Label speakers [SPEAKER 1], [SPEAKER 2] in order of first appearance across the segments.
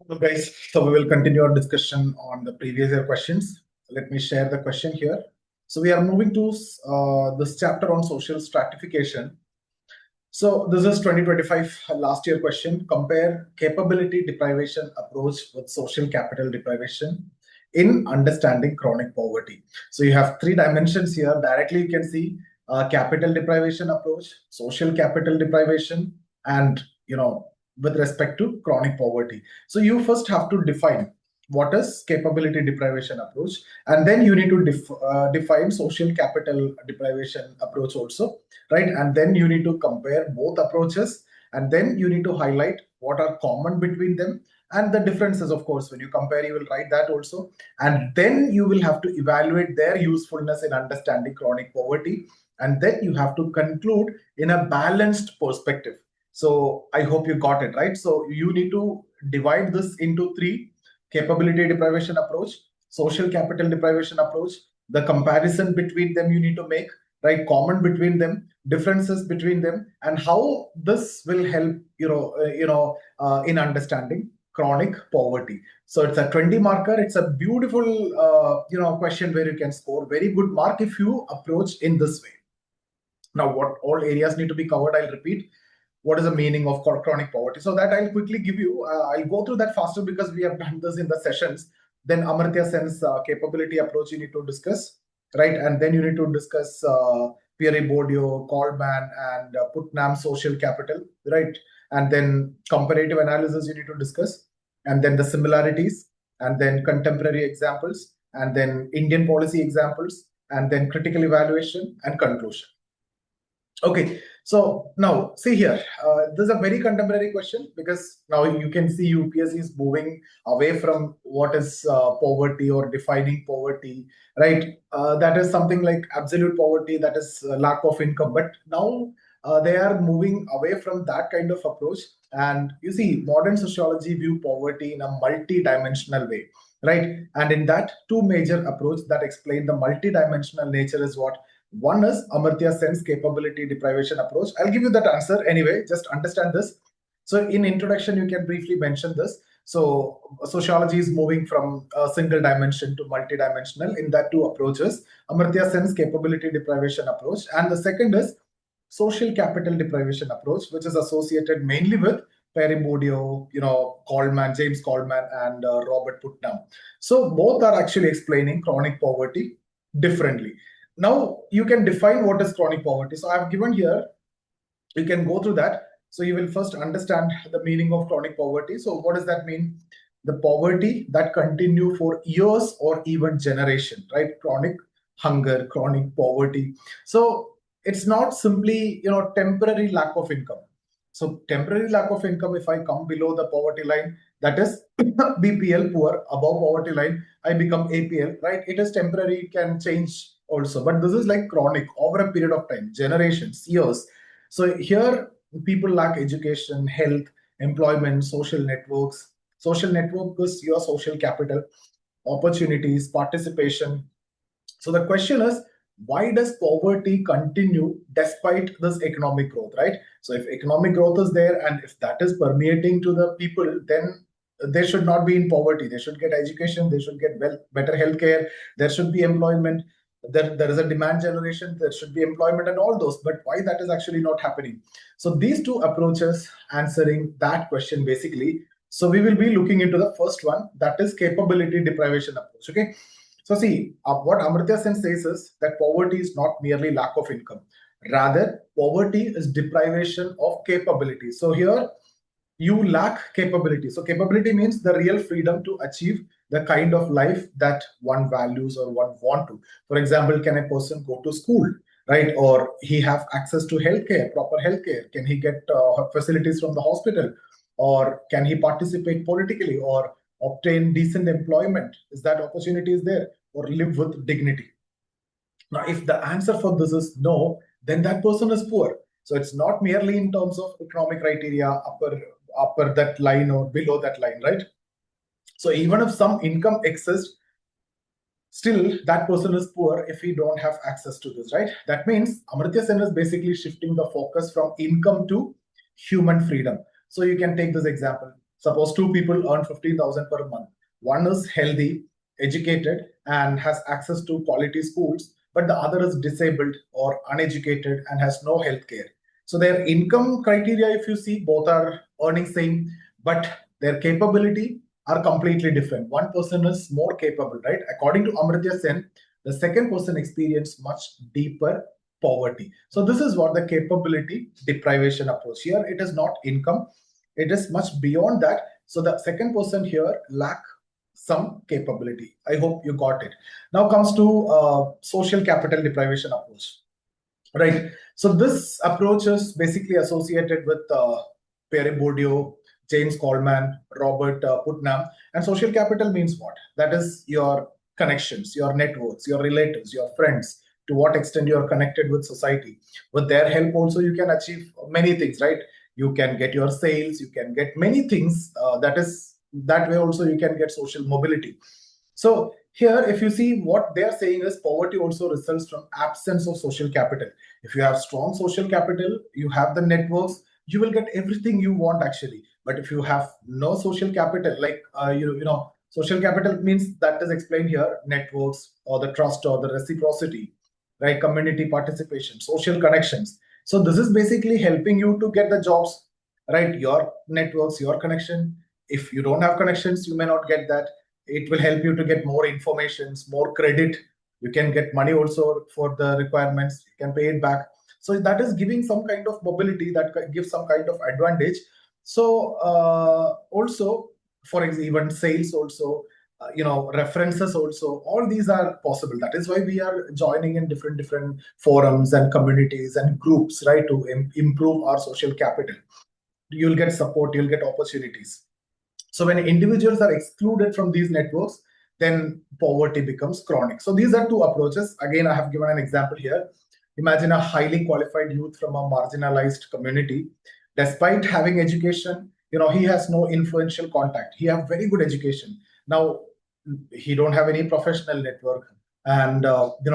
[SPEAKER 1] Hello guys, so we will continue our discussion on the previous year questions. Let me share the question here. So we are moving to this chapter on social stratification. So this is 2025 last year question. Compare capability deprivation approach with social capital deprivation in understanding chronic poverty. So you have three dimensions here. Directly you can see capital deprivation approach, social capital deprivation, and with respect to chronic poverty. So you first have to define what is capability deprivation approach, and then you need to define social capital deprivation approach also, right? And then you need to compare both approaches, and then you need to highlight what are common between them and the differences. Of course, when you compare, you will write that also, and then you will have to evaluate their usefulness in understanding chronic poverty, and then you have to conclude in a balanced perspective. So I hope you got it right. So you need to divide this into three: capability deprivation approach, social capital deprivation approach, the comparison between them you need to make, right? Common between them, differences between them, and how this will help in understanding chronic poverty. So it's a 20 marker. It's a beautiful question where you can score very good mark if you approach in this way. Now, what all areas need to be covered, I'll repeat. What is the meaning of chronic poverty? So that I'll quickly give you. I'll go through that faster because we have done this in the sessions. Then Amartya Sen's capability approach you need to discuss, right? And then you need to discuss Pierre Bourdieu, Coleman, and Putnam social capital, right? And then comparative analysis you need to discuss, and then the similarities, and then contemporary examples, and then Indian policy examples, and then critical evaluation and conclusion. Okay, so now see here, this is a very contemporary question because now you can see UPSC is moving away from what is poverty or defining poverty, right? That is something like absolute poverty, that is lack of income. But now they are moving away from that kind of approach. And you see, modern sociology view poverty in a multi-dimensional way, right? And in that, two major approach that explain the multi-dimensional nature is what? One is Amartya Sen's capability deprivation approach. I'll give you that answer anyway, just understand this. So in introduction, you can briefly mention this. So sociology is moving from a single dimension to multidimensional in that two approaches. Amartya Sen's capability deprivation approach. And the second is social capital deprivation approach, which is associated mainly with Pierre Bourdieu, Coleman, James Coleman, and Robert Putnam. So both are actually explaining chronic poverty differently. Now you can define what is chronic poverty. So I've given here, you can go through that. So you will first understand the meaning of chronic poverty. So what does that mean? The poverty that continue for years or even generation, right? Chronic hunger, chronic poverty. So it's not simply, temporary lack of income. So temporary lack of income, if I come below the poverty line, that is BPL, poor. Above poverty line, I become APL, right? It is temporary, it can change also, but this is like chronic over a period of time, generations, years. So here people lack education, health, employment, social networks. Social network is your social capital, opportunities, participation. So the question is, why does poverty continue despite this economic growth, right? So if economic growth is there and if that is permeating to the people, then they should not be in poverty. They should get education, they should get better healthcare, there should be employment. There is a demand generation, there should be employment and all those, but why that is actually not happening? So these two approaches answering that question basically. So we will be looking into the first one, that is capability deprivation approach. Okay, so see, what Amartya Sen says is that poverty is not merely lack of income, rather poverty is deprivation of capability. So here you lack capability. So capability means the real freedom to achieve the kind of life that one values or one want to. For example, can a person go to school, right? Or he have access to healthcare, proper healthcare? Can he get facilities from the hospital? Or can he participate politically or obtain decent employment? Is that opportunity is there? Or live with dignity? Now, if the answer for this is no, then that person is poor. So it's not merely in terms of economic criteria, upper that line or below that line, right? So even if some income exists, still that person is poor if he don't have access to this, right? That means Amartya Sen is basically shifting the focus from income to human freedom. So you can take this example. Suppose two people earn 15,000 per month. One is healthy, educated, and has access to quality schools, but the other is disabled or uneducated and has no health care. So their income criteria, if you see, both are earning same, but their capability are completely different. One person is more capable, right? According to Amartya Sen, the second person experienced much deeper poverty. So this is what the capability deprivation approach. Here it is not income, it is much beyond that. So the second person here lack some capability. I hope you got it. Now comes to social capital deprivation approach. Right. So this approach is basically associated with Pierre Bourdieu, James Coleman, Robert Putnam. And social capital means what? That is your connections, your networks, your relatives, your friends, to what extent you are connected with society. With their help also, you can achieve many things, right? You can get your sales, you can get many things. That way also you can get social mobility. So here, if you see, what they're saying is poverty also results from absence of social capital. If you have strong social capital, you have the networks, you will get everything you want actually. But if you have no social capital, like social capital means, that is explained here: networks or the trust or the reciprocity, right? Community participation, social connections. So this is basically helping you to get the jobs, right? Your networks, your connection. If you don't have connections, you may not get that. It will help you to get more informations, more credit. You can get money also for the requirements, you can pay it back. So that is giving some kind of mobility, that gives some kind of advantage. So also, for example, even sales also, references also, all these are possible. That is why we are joining in different forums and communities and groups, right, to improve our social capital. You'll get support, you'll get opportunities. So when individuals are excluded from these networks, then poverty becomes chronic. So these are two approaches. Again, I have given an example here. Imagine a highly qualified youth from a marginalized community. Despite having education, he has no influential contact. He has very good education. Now, he don't have any professional network. And,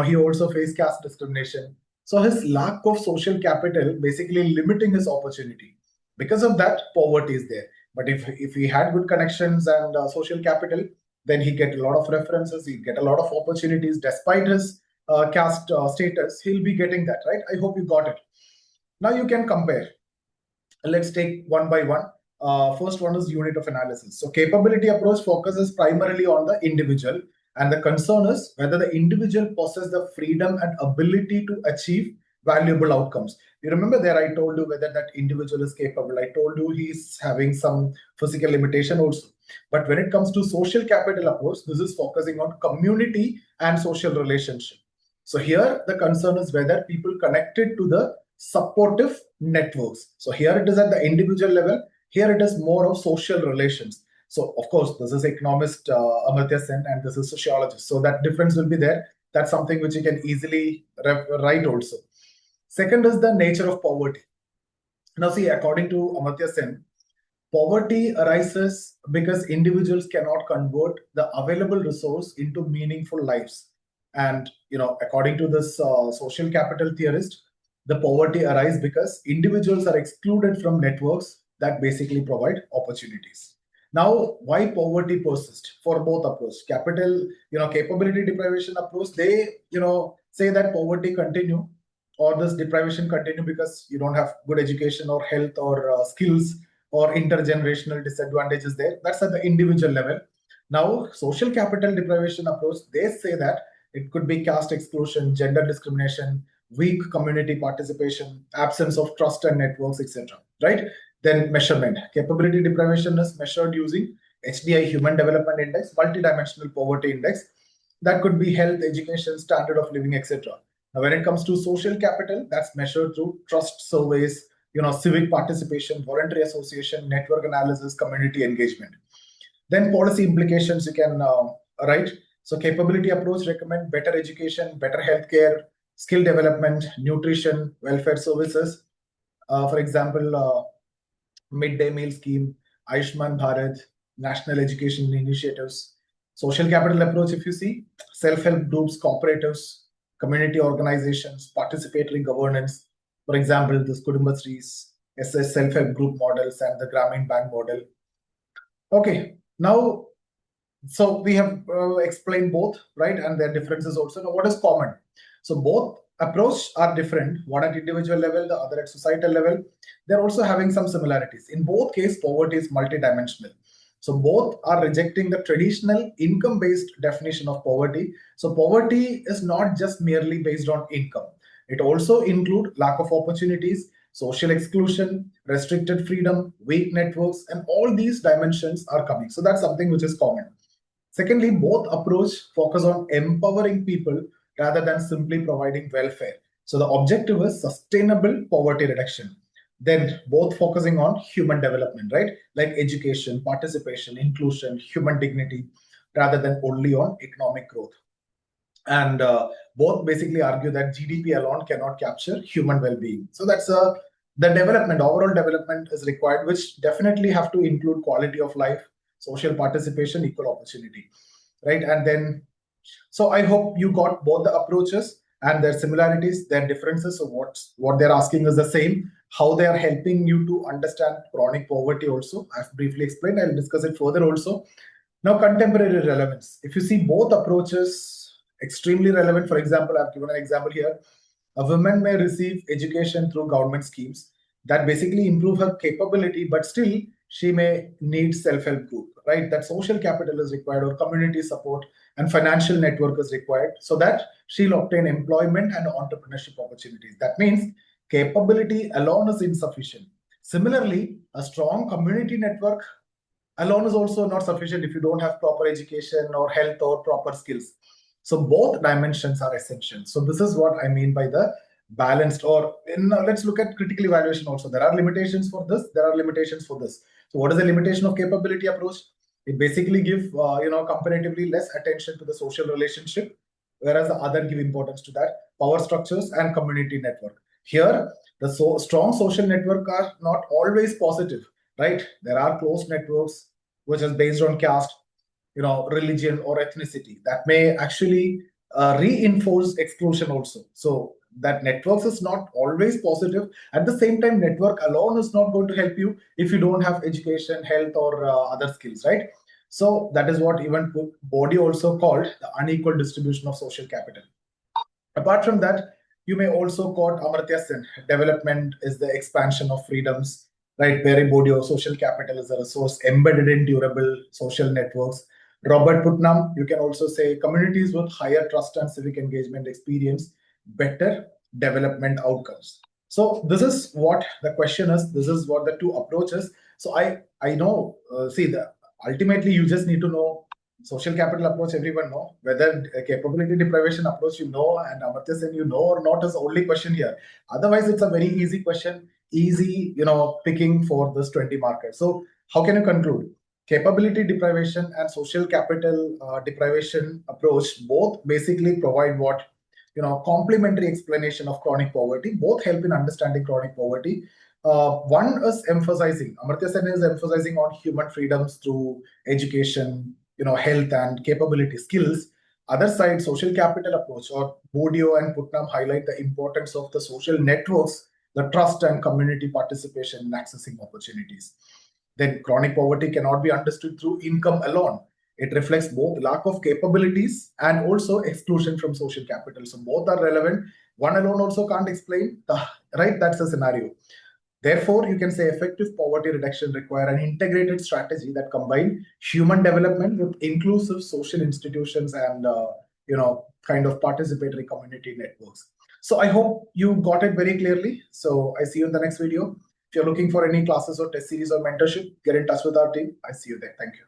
[SPEAKER 1] he also faced caste discrimination. So his lack of social capital basically limiting his opportunity. Because of that, poverty is there. But if he had good connections and social capital, then he get a lot of references, he get a lot of opportunities. Despite his caste status, he'll be getting that, right? I hope you got it. Now you can compare. Let's take one by one. First one is unit of analysis. So capability approach focuses primarily on the individual, and the concern is whether the individual possesses the freedom and ability to achieve valuable outcomes. You remember there I told you whether that individual is capable. I told you he's having some physical limitation also. But when it comes to social capital approach, this is focusing on community and social relationship. So here the concern is whether people connected to the supportive networks. So here it is at the individual level. Here it is more of social relations. So of course, this is economist Amartya Sen and this is sociologist. So that difference will be there. That's something which you can easily write also. Second is the nature of poverty. Now see, according to Amartya Sen, poverty arises because individuals cannot convert the available resource into meaningful lives. And according to this social capital theorist, the poverty arises because individuals are excluded from networks that basically provide opportunities. Now, why poverty persists for both approach? Capability deprivation approach, they say that poverty continue or this deprivation continue because you don't have good education or health or skills or intergenerational disadvantages there. That's at the individual level. Now, social capital deprivation approach, they say that it could be caste exclusion, gender discrimination, weak community participation, absence of trust and networks, etc. Right? Then measurement. Capability deprivation is measured using HDI, Human Development Index, multidimensional poverty index. That could be health, education, standard of living, etc. Now, when it comes to social capital, that's measured through trust surveys, civic participation, voluntary association, network analysis, community engagement. Then policy implications you can write. So capability approach recommend better education, better healthcare, skill development, nutrition, welfare services. For example, midday meal scheme, Ayushman Bharat, national education initiatives. Social capital approach, if you see, self-help groups, cooperatives, community organizations, participatory governance. For example, this Kudumbasrees, SS self-help group models and the Grameen Bank model. Okay, now, so we have explained both, right? And their differences also. Now, what is common? So both approach are different, one at individual level, the other at societal level. They're also having some similarities. In both cases, poverty is multidimensional. So both are rejecting the traditional income-based definition of poverty. So poverty is not just merely based on income. It also includes lack of opportunities, social exclusion, restricted freedom, weak networks, and all these dimensions are coming. So that's something which is common. Secondly, both approach focus on empowering people rather than simply providing welfare. So the objective is sustainable poverty reduction. Then both focusing on human development, right? Like education, participation, inclusion, human dignity, rather than only on economic growth. And both basically argue that GDP alone cannot capture human well-being. So that's the development, overall development is required, which definitely have to include quality of life, social participation, equal opportunity, right? And then, so I hope you got both the approaches and their similarities, their differences. So what they're asking is the same. How they are helping you to understand chronic poverty also, I've briefly explained. I'll discuss it further also. Now, contemporary relevance. If you see both approaches, extremely relevant. For example, I've given an example here. A woman may receive education through government schemes that basically improve her capability, but still she may need self-help group, right? That social capital is required, or community support and financial network is required, so that she'll obtain employment and entrepreneurship opportunities. That means capability alone is insufficient. Similarly, a strong community network alone is also not sufficient if you don't have proper education or health or proper skills. So both dimensions are essential. So this is what I mean by the balanced, or let's look at critical evaluation also. There are limitations for this, there are limitations for this. So what is the limitation of capability approach? It basically give comparatively less attention to the social relationship, whereas the other give importance to that power structures and community network. Here, the strong social network are not always positive, right? There are close networks which is based on caste, religion or ethnicity that may actually reinforce exclusion also. So that networks is not always positive. At the same time, network alone is not going to help you if you don't have education, health or other skills, right? So that is what even Bourdieu also called the unequal distribution of social capital. Apart from that, you may also quote Amartya Sen, development is the expansion of freedoms, right? Pierre Bourdieu, social capital is a resource embedded in durable social networks. Robert Putnam, you can also say communities with higher trust and civic engagement experience better development outcomes. So this is what the question is. This is what the two approaches. So I know, ultimately you just need to know social capital approach, everyone know. Whether capability deprivation approach you know and Amartya Sen you know or not is the only question here. Otherwise, it's a very easy question, easy picking for this 20 markers. So how can you conclude? Capability deprivation and social capital deprivation approach both basically provide what complementary explanation of chronic poverty. Both help in understanding chronic poverty. One is emphasizing, Amartya Sen is emphasizing on human freedoms through education, health and capability skills. Other side, social capital approach, or Bourdieu and Putnam highlight the importance of the social networks, the trust and community participation in accessing opportunities. Then chronic poverty cannot be understood through income alone. It reflects both lack of capabilities and also exclusion from social capital. So both are relevant. One alone also can't explain, right? That's the scenario. Therefore, you can say effective poverty reduction require an integrated strategy that combine human development with inclusive social institutions and kind of participatory community networks. So I hope you got it very clearly. So I see you in the next video. If you're looking for any classes or test series or mentorship, get in touch with our team. I see you there. Thank you.